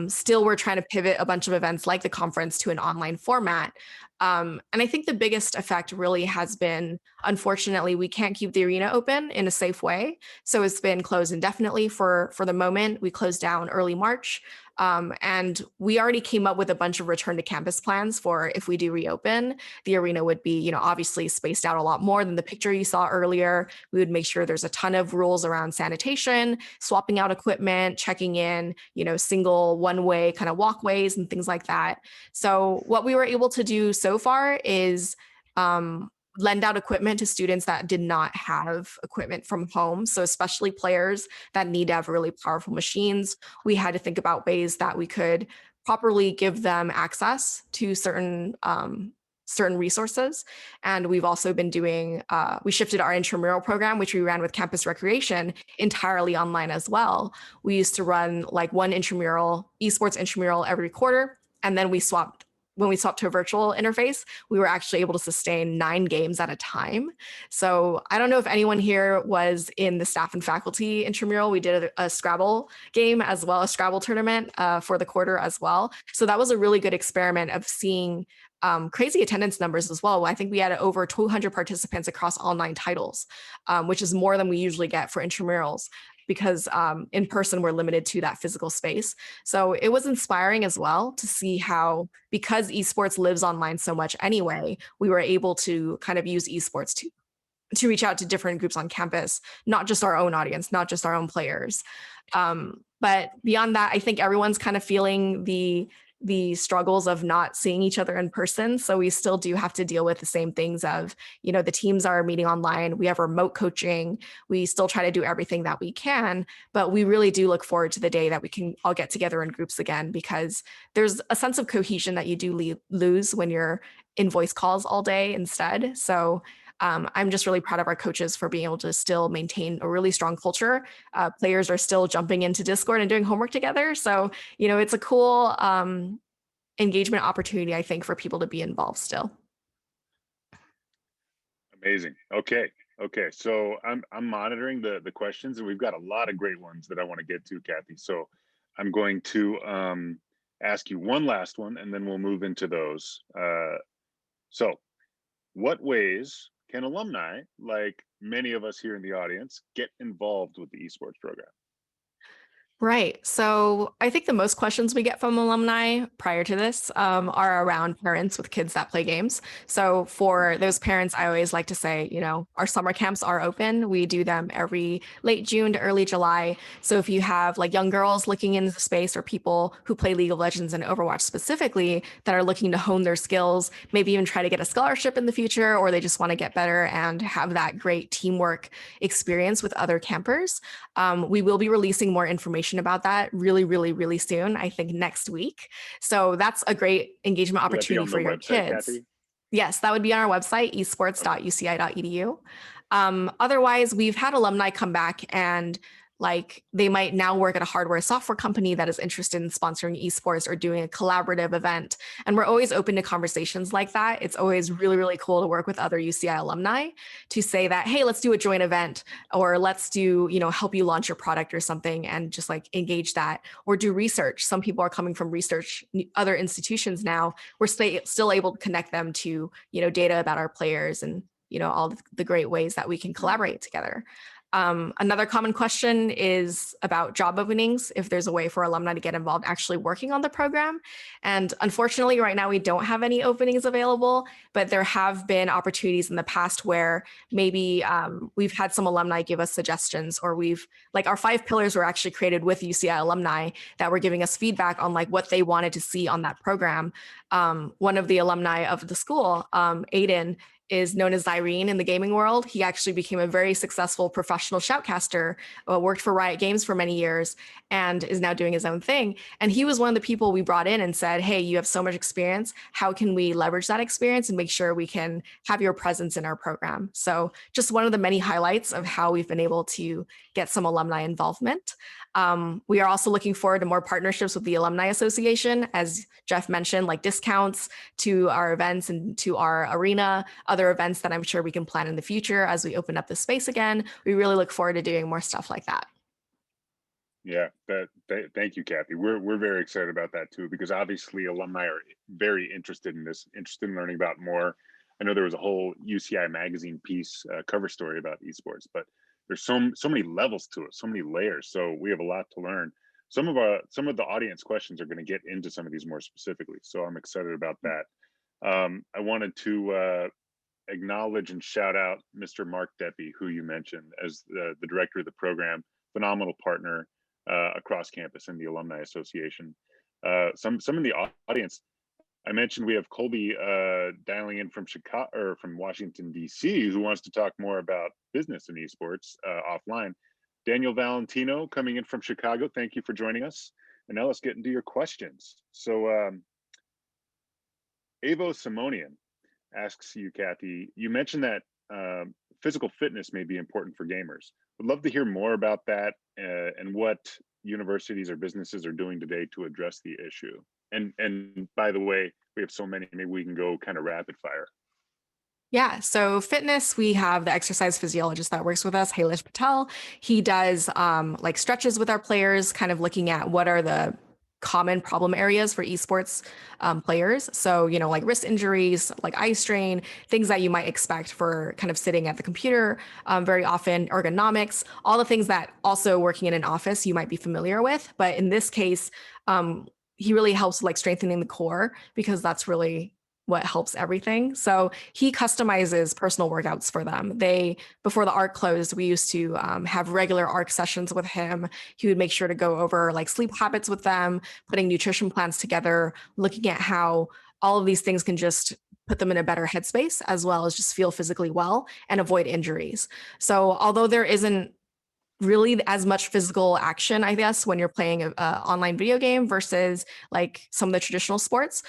Still, we're trying to pivot a bunch of events like the conference to an online format. And I think the biggest effect really has been, unfortunately, we can't keep the arena open in a safe way. So it's been closed indefinitely for the moment. We closed down early March. And we already came up with a bunch of return to campus plans for if we do reopen, the arena would be, obviously spaced out a lot more than the picture you saw earlier. We would make sure there's a ton of rules around sanitation, swapping out equipment, checking in, single one-way kind of walkways and things like that. So what we were able to do so far is lend out equipment to students that did not have equipment from home. So especially players that need to have really powerful machines, we had to think about ways that we could properly give them access to certain resources. And we've also been doing, we shifted our intramural program, which we ran with campus recreation, entirely online as well. We used to run like one esports intramural every quarter. And then when we swapped to a virtual interface, we were actually able to sustain 9 games at a time. So I don't know if anyone here was in the staff and faculty intramural. We did a Scrabble game as well, a Scrabble tournament for the quarter as well. So that was a really good experiment of seeing crazy attendance numbers as well. I think we had over 200 participants across all 9 titles, which is more than we usually get for intramurals, because in person we're limited to that physical space. So it was inspiring as well to see how, because esports lives online so much anyway, we were able to kind of use esports to reach out to different groups on campus, not just our own audience, not just our own players. But beyond that, I think everyone's kind of feeling the struggles of not seeing each other in person. So we still do have to deal with the same things of, the teams are meeting online, we have remote coaching, we still try to do everything that we can, but we really do look forward to the day that we can all get together in groups again, because there's a sense of cohesion that you do lose when you're in voice calls all day instead. So I'm just really proud of our coaches for being able to still maintain a really strong culture. Players are still jumping into Discord and doing homework together. So, it's a cool engagement opportunity, I think, for people to be involved still. Amazing. Okay. So I'm monitoring the questions, and we've got a lot of great ones that I want to get to, Kathy. So I'm going to ask you one last one, and then we'll move into those. So what ways can alumni, like many of us here in the audience, get involved with the esports program? Right. So I think the most questions we get from alumni prior to this are around parents with kids that play games. So for those parents, I always like to say, our summer camps are open. We do them every late June to early July. So if you have like young girls looking into the space, or people who play League of Legends and Overwatch specifically that are looking to hone their skills, maybe even try to get a scholarship in the future, or they just want to get better and have that great teamwork experience with other campers, we will be releasing more information about that really, really, really soon, I think next week. So that's a great engagement opportunity for your kids. Kathy? Yes, that would be on our website, esports.uci.edu. Otherwise, we've had alumni come back and they might now work at a hardware software company that is interested in sponsoring esports or doing a collaborative event. And we're always open to conversations like that. It's always really, really cool to work with other UCI alumni to say that, hey, let's do a joint event, or let's do, help you launch your product or something, and just engage that, or do research. Some people are coming from research, other institutions now. We're still able to connect them to, data about our players and, all the great ways that we can collaborate together. Another common question is about job openings, if there's a way for alumni to get involved actually working on the program. And unfortunately, right now, we don't have any openings available, but there have been opportunities in the past where maybe we've had some alumni give us suggestions, or like our 5 pillars were actually created with UCI alumni that were giving us feedback on like what they wanted to see on that program. One of the alumni of the school, Aiden, is known as Zyrene in the gaming world. He actually became a very successful professional shoutcaster, worked for Riot Games for many years, and is now doing his own thing. And he was one of the people we brought in and said, hey, you have so much experience. How can we leverage that experience and make sure we can have your presence in our program? So just one of the many highlights of how we've been able to get some alumni involvement. We are also looking forward to more partnerships with the Alumni Association, as Jeff mentioned, like discounts to our events and to our arena, other events that I'm sure we can plan in the future as we open up the space again. We really look forward to doing more stuff like that. Yeah, thank you, Kathy. We're very excited about that too, because obviously alumni are very interested in this, interested in learning about more. I know there was a whole UCI magazine piece, cover story about esports, but there's so many levels to it, so many layers. So we have a lot to learn. Some of the audience questions are going to get into some of these more specifically. So I'm excited about that. I wanted to acknowledge and shout out Mr. Mark Deppy, who you mentioned as the director of the program, phenomenal partner across campus in the Alumni Association. Some in the audience, I mentioned we have Colby dialing in from Chicago or from Washington, D.C., who wants to talk more about business in esports offline. Daniel Valentino coming in from Chicago. Thank you for joining us. And now let's get into your questions. So Avo Simonian asks you, Kathy, you mentioned that physical fitness may be important for gamers. Would love to hear more about that and what universities or businesses are doing today to address the issue. And by the way, we have so many, maybe we can go kind of rapid fire. Yeah, so fitness, we have the exercise physiologist that works with us, Hailesh Patel. He does like stretches with our players, kind of looking at what are the common problem areas for esports players. So, like wrist injuries, like eye strain, things that you might expect for kind of sitting at the computer, very often ergonomics, all the things that also working in an office you might be familiar with. But in this case, he really helps like strengthening the core, because that's really what helps everything. So he customizes personal workouts for them. Before the ARC closed, we used to have regular ARC sessions with him. He would make sure to go over like sleep habits with them, putting nutrition plans together, looking at how all of these things can just put them in a better headspace, as well as just feel physically well and avoid injuries. So although there isn't really as much physical action, I guess, when you're playing an online video game versus like some of the traditional sports,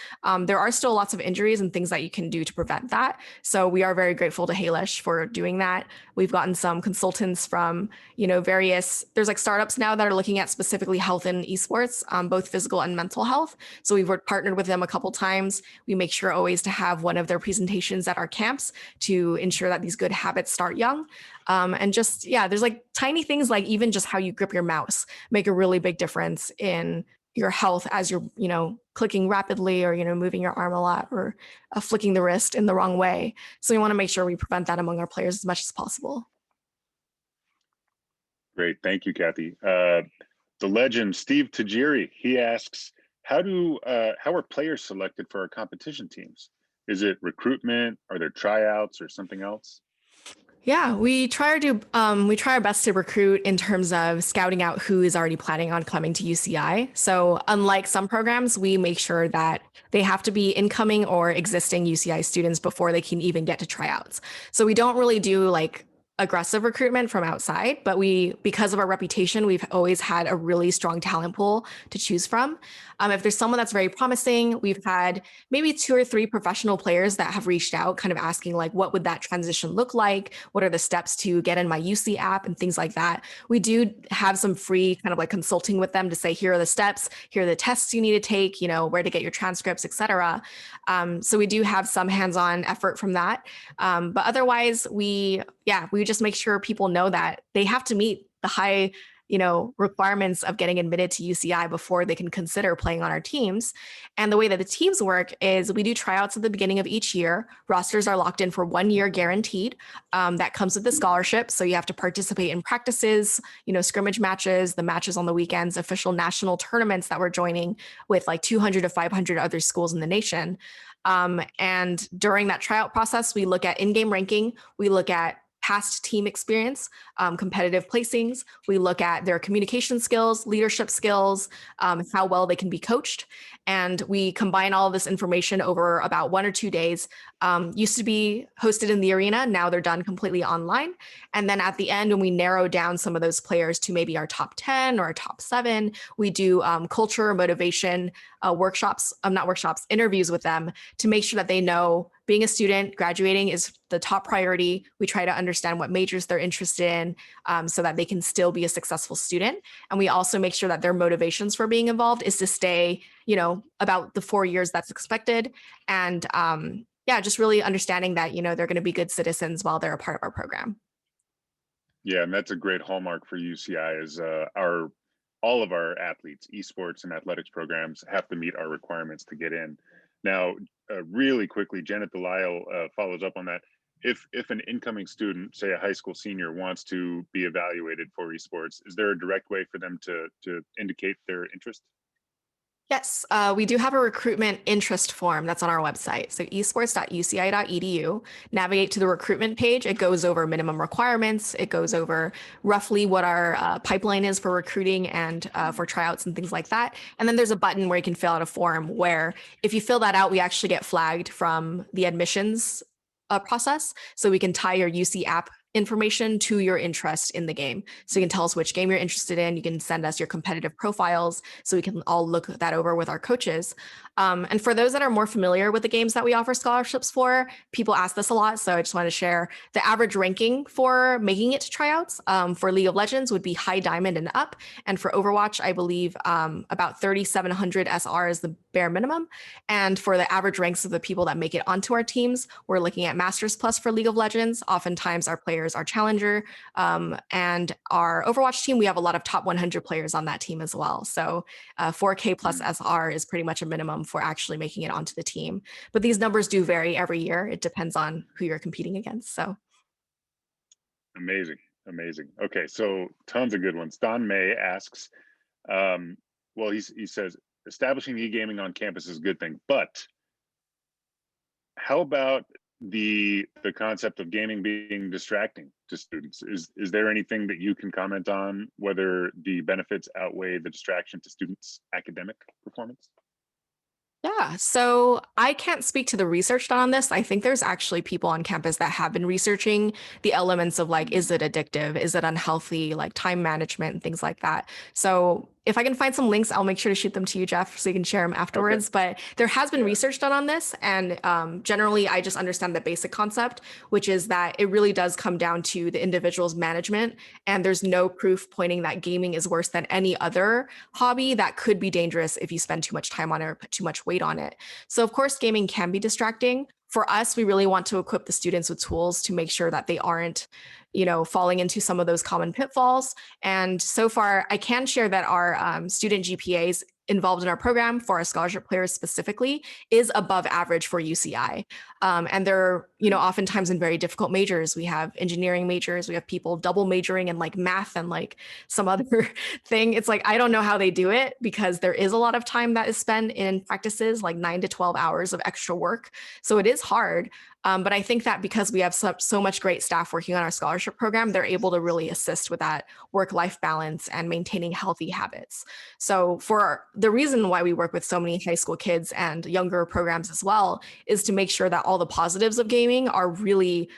there are still lots of injuries and things that you can do to prevent that. So we are very grateful to Hailesh for doing that. We've gotten some consultants from, there's like startups now that are looking at specifically health in esports, both physical and mental health. So we've partnered with them a couple times. We make sure always to have one of their presentations at our camps to ensure that these good habits start young. And just, there's like tiny things like even just how you grip your mouse make a really big difference in your health as you're, clicking rapidly or, moving your arm a lot or flicking the wrist in the wrong way. So we want to make sure we prevent that among our players as much as possible. Great. Thank you, Kathy. The legend, Steve Tajiri, he asks, how are players selected for our competition teams? Is it recruitment? Are there tryouts or something else? Yeah, we try our best to recruit in terms of scouting out who is already planning on coming to UCI. So unlike some programs, we make sure that they have to be incoming or existing UCI students before they can even get to tryouts. So we don't really do like aggressive recruitment from outside, but because of our reputation, we've always had a really strong talent pool to choose from. If there's someone that's very promising, we've had maybe 2 or 3 professional players that have reached out kind of asking like, what would that transition look like? What are the steps to get in my UC app and things like that? We do have some free kind of like consulting with them to say, here are the steps, here are the tests you need to take, where to get your transcripts, et cetera. So we do have some hands-on effort from that. But otherwise we just make sure people know that they have to meet the high requirements of getting admitted to UCI before they can consider playing on our teams. And the way that the teams work is we do tryouts at the beginning of each year. Rosters are locked in for 1 year guaranteed. That comes with the scholarship. So you have to participate in practices, scrimmage matches, the matches on the weekends, official national tournaments that we're joining with like 200 to 500 other schools in the nation. And during that tryout process, we look at in-game ranking, we look at past team experience, competitive placings. We look at their communication skills, leadership skills, how well they can be coached. And we combine all of this information over about 1 or 2 days. Used to be hosted in the arena. Now they're done completely online. And then at the end, when we narrow down some of those players to maybe our top 10 or our top 7, we do culture, motivation, interviews with them to make sure that they know being a student, graduating is the top priority. We try to understand what majors they're interested in so that they can still be a successful student. And we also make sure that their motivations for being involved is to stay, about the 4 years that's expected. And just really understanding that, they're going to be good citizens while they're a part of our program. Yeah, and that's a great hallmark for UCI is all of our athletes, esports and athletics programs have to meet our requirements to get in. Now, really quickly, Janet Delisle follows up on that. If an incoming student, say a high school senior, wants to be evaluated for esports, is there a direct way for them to indicate their interest? Yes, we do have a recruitment interest form that's on our website. So esports.uci.edu. Navigate to the recruitment page. It goes over minimum requirements. It goes over roughly what our pipeline is for recruiting and for tryouts and things like that. And then there's a button where you can fill out a form where if you fill that out, we actually get flagged from the admissions process. So we can tie your UC app information to your interest in the game. So you can tell us which game you're interested in. You can send us your competitive profiles so we can all look that over with our coaches. And for those that are more familiar with the games that we offer scholarships for, people ask this a lot. So I just want to share the average ranking for making it to tryouts for League of Legends would be high diamond and up. And for Overwatch, I believe about 3,700 SR is the bare minimum. And for the average ranks of the people that make it onto our teams, we're looking at Masters Plus for League of Legends. Oftentimes our players are Challenger, and our Overwatch team, we have a lot of top 100 players on that team as well. So 4K plus SR is pretty much a minimum for actually making it onto the team. But these numbers do vary every year. It depends on who you're competing against. So amazing. Okay, so tons of good ones. Don May asks, he says, establishing e-gaming on campus is a good thing, but how about the concept of gaming being distracting to students? Is there anything that you can comment on whether the benefits outweigh the distraction to students' academic performance? yeah, so I can't speak to the research done on this. I think there's actually people on campus that have been researching the elements of like, is it addictive? Is it unhealthy? Like time management and things like that. So if I can find some links, I'll make sure to shoot them to you, Jeff, so you can share them afterwards. Okay. But there has been research done on this. And generally, I just understand the basic concept, which is that it really does come down to the individual's management. And there's no proof pointing that gaming is worse than any other hobby that could be dangerous if you spend too much time on it or put too much weight on it. So, of course, gaming can be distracting. For us, we really want to equip the students with tools to make sure that they aren't falling into some of those common pitfalls. And so far, I can share that our student GPAs involved in our program for our scholarship players specifically is above average for UCI. And they're, oftentimes in very difficult majors. We have engineering majors, we have people double majoring in like math and like some other thing. It's like, I don't know how they do it because there is a lot of time that is spent in practices, like 9 to 12 hours of extra work. So it is hard. But I think that because we have so much great staff working on our scholarship program, they're able to really assist with that work-life balance and maintaining healthy habits. So for the reason why we work with so many high school kids and younger programs as well is to make sure that all the positives of gaming are really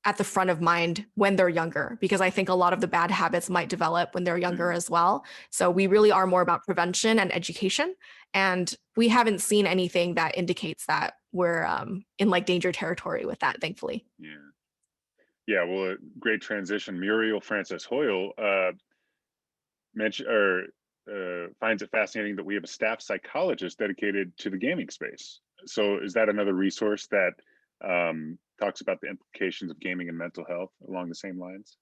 at the front of mind when they're younger, because I think a lot of the bad habits might develop when they're younger as well. So we really are more about prevention and education. And we haven't seen anything that indicates that we're in like danger territory with that, thankfully. Yeah. Well, a great transition. Muriel Frances Hoyle finds it fascinating that we have a staff psychologist dedicated to the gaming space. So is that another resource that talks about the implications of gaming and mental health along the same lines?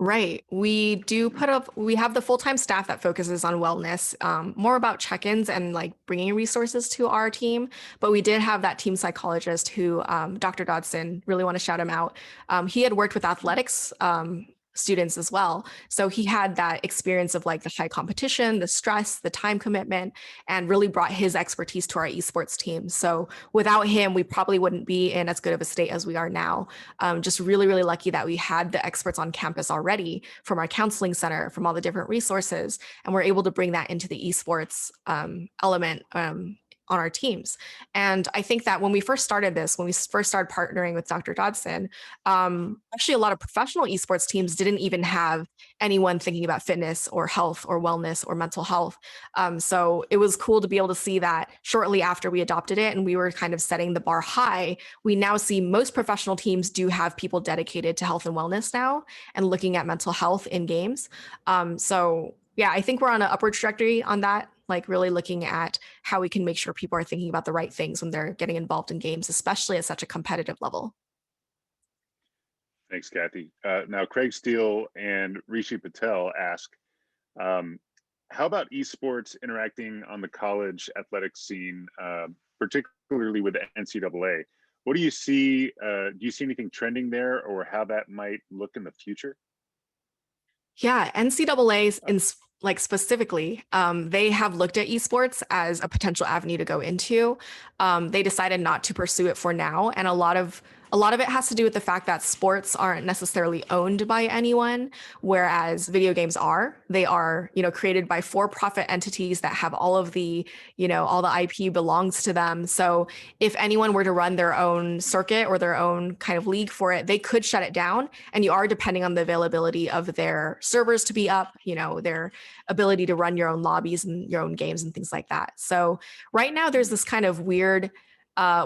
Right. We do we have the full-time staff that focuses on wellness, more about check-ins and like bringing resources to our team. But we did have that team psychologist who, Dr. Dodson, really want to shout him out. He had worked with athletics, students as well. So he had that experience of like the high competition, the stress, the time commitment, and really brought his expertise to our esports team. So without him, we probably wouldn't be in as good of a state as we are now. Just really, really lucky that we had the experts on campus already from our counseling center, from all the different resources, and we're able to bring that into the esports element on our teams. And I think that when we first started this, when we first started partnering with Dr. Dodson, actually a lot of professional esports teams didn't even have anyone thinking about fitness or health or wellness or mental health. So it was cool to be able to see that shortly after we adopted it and we were kind of setting the bar high, we now see most professional teams do have people dedicated to health and wellness now and looking at mental health in games. So yeah, I think we're on an upward trajectory on that, like really looking at how we can make sure people are thinking about the right things when they're getting involved in games, especially at such a competitive level. Thanks, Kathy. Now, Craig Steele and Rishi Patel ask, how about esports interacting on the college athletics scene, particularly with the NCAA? What do you see? Do you see anything trending there or how that might look in the future? Yeah, NCAA in like specifically, they have looked at esports as a potential avenue to go into. They decided not to pursue it for now, and a lot of it has to do with the fact that sports aren't necessarily owned by anyone, whereas video games are. They are, created by for-profit entities that have all of the, all the IP belongs to them. So if anyone were to run their own circuit or their own kind of league for it, they could shut it down. And you are depending on the availability of their servers to be up, their ability to run your own lobbies and your own games and things like that. So right now there's this kind of weird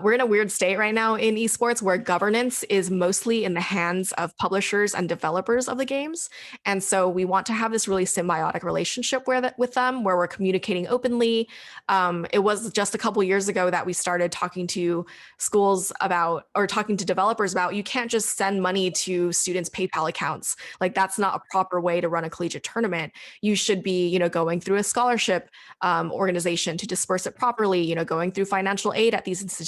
we're in a weird state right now in esports where governance is mostly in the hands of publishers and developers of the games. And so we want to have this really symbiotic relationship with them where we're communicating openly. It was just a couple years ago that we started talking to schools about, or talking to developers about, you can't just send money to students' PayPal accounts. Like that's not a proper way to run a collegiate tournament. You should be, going through a scholarship organization to disperse it properly, going through financial aid at these institutions.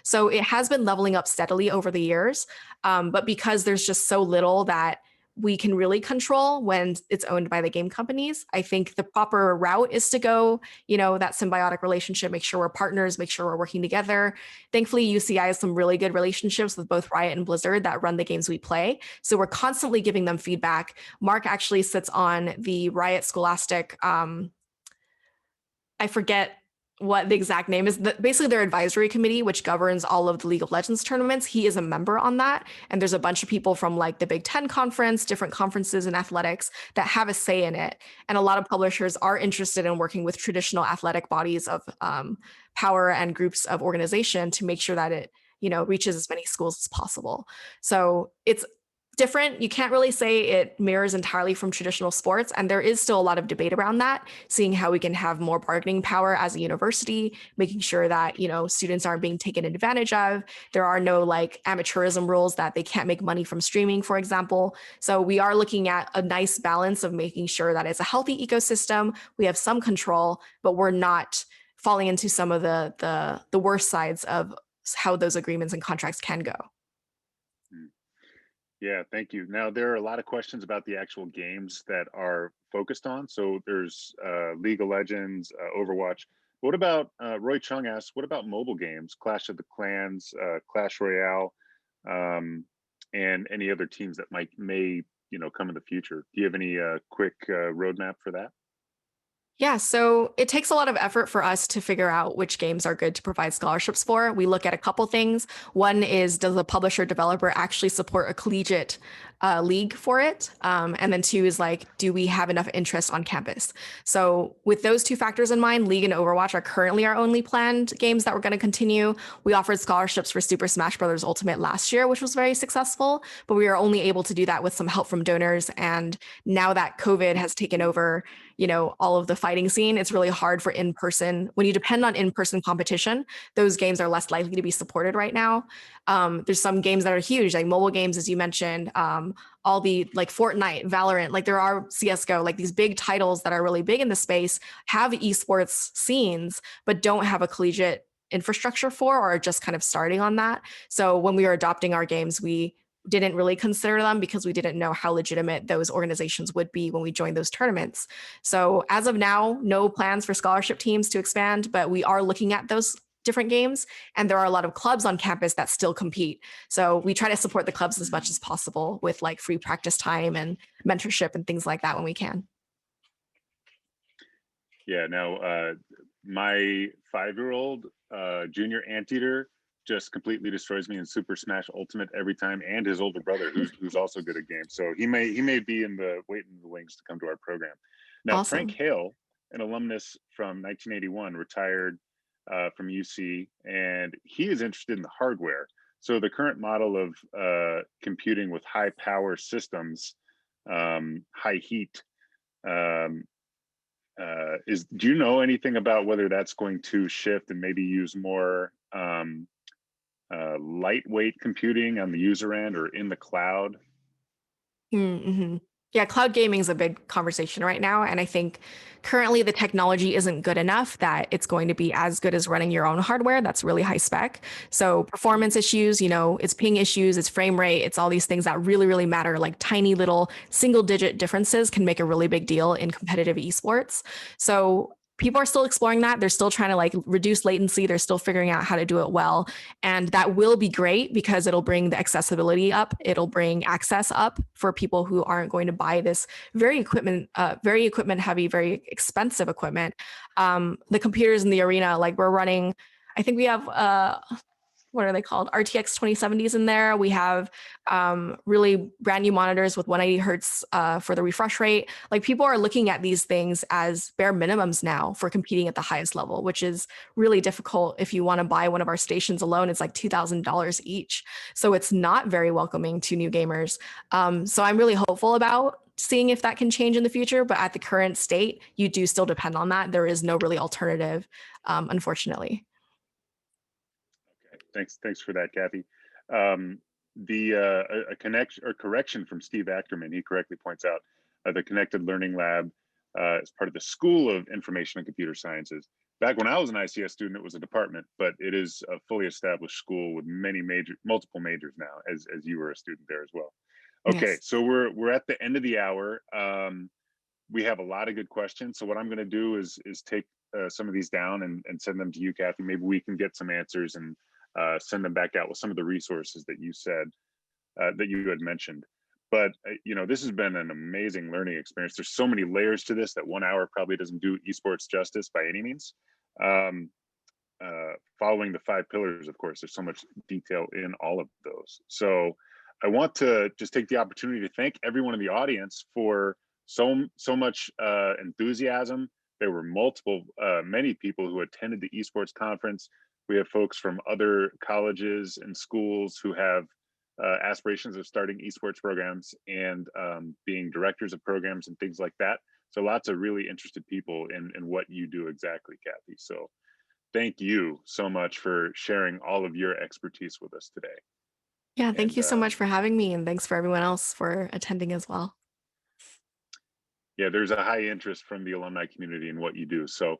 So it has been leveling up steadily over the years. But because there's just so little that we can really control when it's owned by the game companies, I think the proper route is to go, that symbiotic relationship, make sure we're partners, make sure we're working together. Thankfully, UCI has some really good relationships with both Riot and Blizzard that run the games we play. So we're constantly giving them feedback. Mark actually sits on the Riot Scholastic, I forget what the exact name is, basically their advisory committee, which governs all of the League of Legends tournaments. He is a member on that. And there's a bunch of people from like the Big Ten conference, different conferences in athletics that have a say in it. And a lot of publishers are interested in working with traditional athletic bodies of power and groups of organization to make sure that it, reaches as many schools as possible. So it's different. You can't really say it mirrors entirely from traditional sports. And there is still a lot of debate around that, seeing how we can have more bargaining power as a university, making sure that, students aren't being taken advantage of. There are no like amateurism rules that they can't make money from streaming, for example. So we are looking at a nice balance of making sure that it's a healthy ecosystem. We have some control, but we're not falling into some of the worst sides of how those agreements and contracts can go. Yeah, thank you. Now, there are a lot of questions about the actual games that are focused on. So there's League of Legends, Overwatch. What about, Roy Chung asks, what about mobile games, Clash of the Clans, Clash Royale, and any other teams that may come in the future? Do you have any quick roadmap for that? Yeah, so it takes a lot of effort for us to figure out which games are good to provide scholarships for. We look at a couple things. One is, does the publisher developer actually support a collegiate league for it? And then two is like, do we have enough interest on campus? So with those two factors in mind, League and Overwatch are currently our only planned games that we're going to continue. We offered scholarships for Super Smash Bros. Ultimate last year, which was very successful, but we are only able to do that with some help from donors. And now that COVID has taken over, all of the fighting scene, it's really hard for in-person. When you depend on in-person competition, those games are less likely to be supported right now. There's some games that are huge, like mobile games, as you mentioned, all the like Fortnite, Valorant, like there are CSGO, like these big titles that are really big in the space have esports scenes, but don't have a collegiate infrastructure for, or are just kind of starting on that. So when we were adopting our games, we didn't really consider them because we didn't know how legitimate those organizations would be when we joined those tournaments. So as of now, no plans for scholarship teams to expand, but we are looking at those different games, and there are a lot of clubs on campus that still compete. So we try to support the clubs as much as possible with like free practice time and mentorship and things like that when we can. Yeah, now my 5-year-old junior anteater just completely destroys me in Super Smash Ultimate every time, and his older brother, who's also good at games. So he may be in the waiting in the wings to come to our program. Now, Awesome. Frank Hale, an alumnus from 1981, retired from UC, and he is interested in the hardware. So the current model of computing with high power systems, high heat, do you know anything about whether that's going to shift and maybe use more lightweight computing on the user end or in the cloud? Mm-hmm. Yeah, cloud gaming is a big conversation right now. And I think currently the technology isn't good enough that it's going to be as good as running your own hardware that's really high spec. So performance issues, it's ping issues, it's frame rate, it's all these things that really, really matter. Like tiny little single digit differences can make a really big deal in competitive esports. So people are still exploring that. They're still trying to like reduce latency. They're still figuring out how to do it well. And that will be great because it'll bring the accessibility up. It'll bring access up for people who aren't going to buy this very equipment heavy, very expensive equipment. The computers in the arena, like we're running, I think we have what are they called? RTX 2070s in there. We have really brand new monitors with 180 hertz for the refresh rate. Like people are looking at these things as bare minimums now for competing at the highest level, which is really difficult. If you want to buy one of our stations alone, it's like $2,000 each. So it's not very welcoming to new gamers. So I'm really hopeful about seeing if that can change in the future. But at the current state, you do still depend on that. There is no really alternative, unfortunately. Thanks for that, Kathy. A connection or correction from Steve Ackerman, he correctly points out the Connected Learning Lab is part of the School of Information and Computer Sciences. Back when I was an ICS student, it was a department, but it is a fully established school with multiple majors now, as you were a student there as well. Okay, yes. So we're at the end of the hour. We have a lot of good questions. So what I'm going to do is take some of these down and send them to you, Kathy. Maybe we can get some answers and send them back out with some of the resources that you said, that you had mentioned. But, this has been an amazing learning experience. There's so many layers to this that 1 hour probably doesn't do esports justice by any means. Following the 5 pillars, of course, there's so much detail in all of those. So I want to just take the opportunity to thank everyone in the audience for so much enthusiasm. There were many people who attended the esports conference. We have folks from other colleges and schools who have aspirations of starting esports programs and being directors of programs and things like that. So lots of really interested people in what you do exactly, Kathy. So thank you so much for sharing all of your expertise with us today. Yeah, thank you so much for having me, and thanks for everyone else for attending as well. Yeah, there's a high interest from the alumni community in what you do. So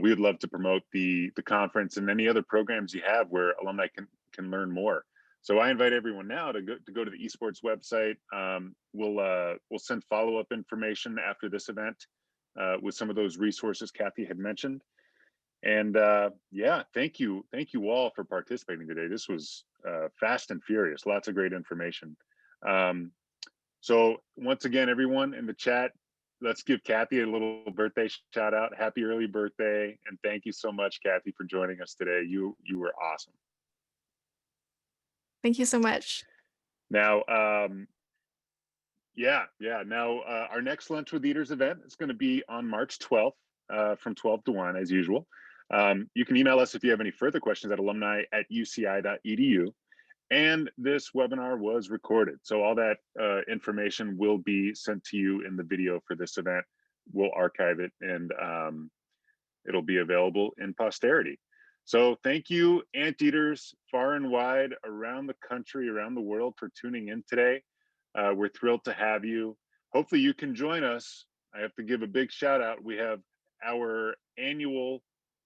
we would love to promote the conference and any other programs you have where alumni can learn more. So I invite everyone now to go to the esports website. We'll send follow-up information after this event with some of those resources Kathy had mentioned. And yeah, thank you all for participating today. This was fast and furious, lots of great information. So once again, everyone in the chat, let's give Kathy a little birthday shout out. Happy early birthday. And thank you so much, Kathy, for joining us today. You were awesome. Thank you so much. Now, now our next Lunch with Leaders event is going to be on March 12th from 12 to 1 as usual. You can email us if you have any further questions at alumni@uci.edu. And this webinar was recorded. So all that information will be sent to you in the video for this event. We'll archive it and it'll be available in posterity. So thank you, Anteaters, far and wide, around the country, around the world, for tuning in today. We're thrilled to have you. Hopefully you can join us. I have to give a big shout out. We have our annual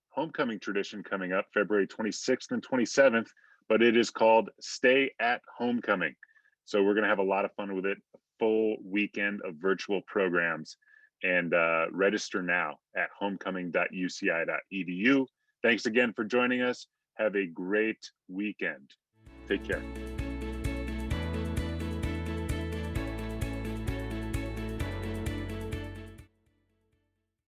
homecoming tradition coming up February 26th and 27th, but it is called Stay at Homecoming. So we're going to have a lot of fun with it, a full weekend of virtual programs, and register now at homecoming.uci.edu. Thanks again for joining us. Have a great weekend. Take care.